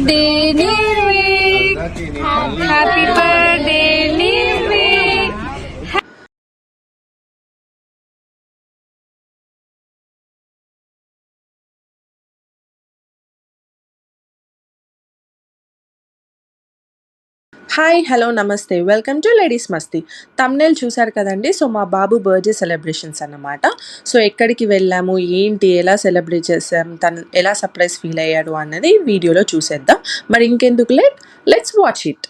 Birthday Nirvik, happy birthday Nirvik. Hi hello namaste, welcome to Ladies Masti. Thumbnail చూసారు కదండి. So మా బాబు బర్త్డే సెలబ్రేషన్స్ అన్నమాట. సో ఎక్కడికి వెళ్ళాము, ఏంటి, ఎలా సెలబ్రేట్ చేసాం, తను ఎలా సర్ప్రైజ్ ఫీల్ అయ్యాడు అన్నది వీడియోలో చూసేద్దాం. మరి ఇంకెందుకు let's watch it.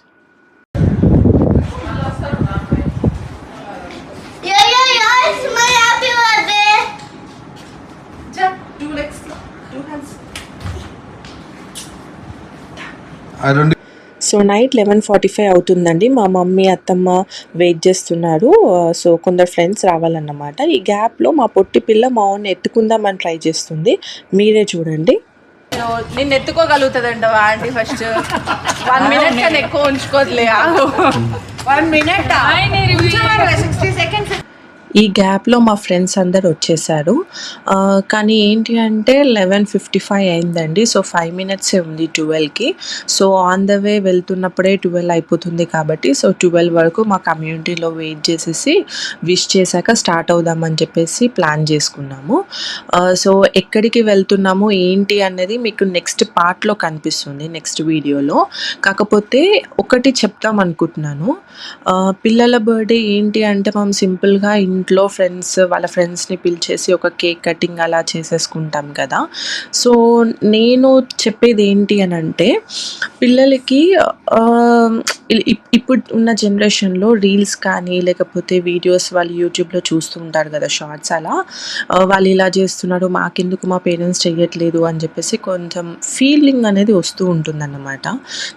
So night 11:45 అవుతుందండి. మా మమ్మీ అత్తమ్మ వెయిట్ చేస్తున్నారు. సో కొందరు ఫ్రెండ్స్ రావాలన్నమాట. ఈ గ్యాప్లో మా పొట్టి పిల్ల మా ఓన్ ఎత్తుకుందామని ట్రై చేస్తుంది. మీరే చూడండి. నిన్ను ఎత్తుకోగలుగుతుందంటవా ఆంటీ? ఫస్ట్ 1 మినిట్ కన్నా ఎక్కువ ఉంచుకోవట్లే. 1 మినిట్ 60 సెకండ్స్. ఈ గ్యాప్లో మా ఫ్రెండ్స్ అందరు వచ్చేసారు. కానీ ఏంటి అంటే 11:55 అయిందండి. సో 5 మినిట్సే ఉంది 12కి. సో ఆన్ ద వే వెళ్తున్నప్పుడే 12 అయిపోతుంది కాబట్టి సో 12 వరకు మా కమ్యూనిటీలో వెయిట్ చేసేసి విష్ చేశాక స్టార్ట్ అవుదామని చెప్పేసి ప్లాన్ చేసుకున్నాము. సో ఎక్కడికి వెళ్తున్నాము ఏంటి అనేది మీకు నెక్స్ట్ పార్ట్లో కనిపిస్తుంది, నెక్స్ట్ వీడియోలో. కాకపోతే ఒకటి చెప్తాం అనుకుంటున్నాను. పిల్లల బర్త్డే ఏంటి అంటే మనం సింపుల్గా ఇంట్లో వాళ్ళ ఫ్రెండ్స్ని పిలిచేసి ఒక కేక్ కటింగ్ అలా చేసేసుకుంటాం కదా. సో నేను చెప్పేది ఏంటి అని అంటే పిల్లలకి ఇప్పుడు ఉన్న జనరేషన్లో రీల్స్ కానీ లేకపోతే వీడియోస్ వాళ్ళు యూట్యూబ్లో చూస్తూ ఉంటారు కదా, షార్ట్స్. అలా వాళ్ళు ఇలా చేస్తున్నారు, మాకెందుకు మా పేరెంట్స్ చెయ్యట్లేదు అని చెప్పేసి కొంచెం ఫీలింగ్ అనేది వస్తూ ఉంటుందన్నమాట.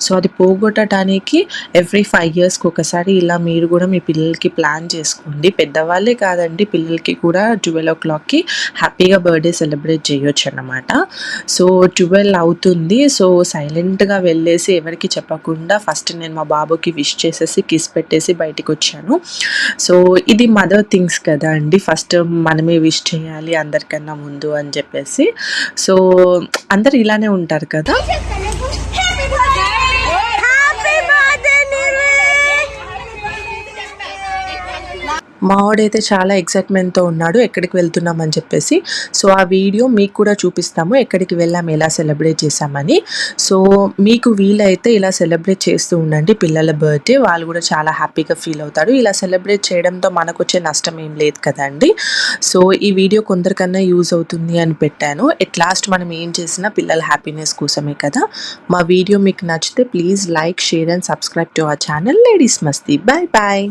సో అది పోగొట్టడానికి ఎవ్రీ 5 ఇయర్స్కి ఒకసారి ఇలా మీరు కూడా మీ పిల్లలకి ప్లాన్ చేసుకోండి. పెద్దవాళ్ళే కాదండి, పిల్లలకి కూడా 12 o'clockకి హ్యాపీగా బర్త్డే సెలబ్రేట్ చేయొచ్చు అన్నమాట. సో 12 అవుతుంది. సో సైలెంట్గా వెళ్ళేసి ఎవరికి చెప్పకుండా ఫస్ట్ నేను మా బాబుకి విష్ చేసేసి కిస్ పెట్టేసి బయటికి వచ్చాను. సో ఇది మదర్ థింగ్స్ కదా అండి, ఫస్ట్ మనమే విష్ చేయాలి అందరికన్నా ముందు అని చెప్పేసి. సో అందరు ఇలానే ఉంటారు కదా. మావాడైతే చాలా ఎక్సైట్మెంట్తో ఉన్నాడు ఎక్కడికి వెళ్తున్నామని చెప్పేసి. సో ఆ వీడియో మీకు కూడా చూపిస్తాము, ఎక్కడికి వెళ్ళాము, ఎలా సెలబ్రేట్ చేసామని. సో మీకు వీలైతే ఇలా సెలబ్రేట్ చేస్తూ ఉండండి పిల్లల బర్త్డే, వాళ్ళు కూడా చాలా హ్యాపీగా ఫీల్ అవుతారు. ఇలా సెలబ్రేట్ చేయడంతో మనకు వచ్చే నష్టం ఏం లేదు కదండి. సో ఈ వీడియో కొందరికన్నా యూజ్ అవుతుంది అని పెట్టాను. ఎట్ లాస్ట్ మనం ఏం చేసినా పిల్లల హ్యాపీనెస్ కోసమే కదా. మా వీడియో మీకు నచ్చితే please like, share and subscribe to our channel Ladies Masti. Bye bye.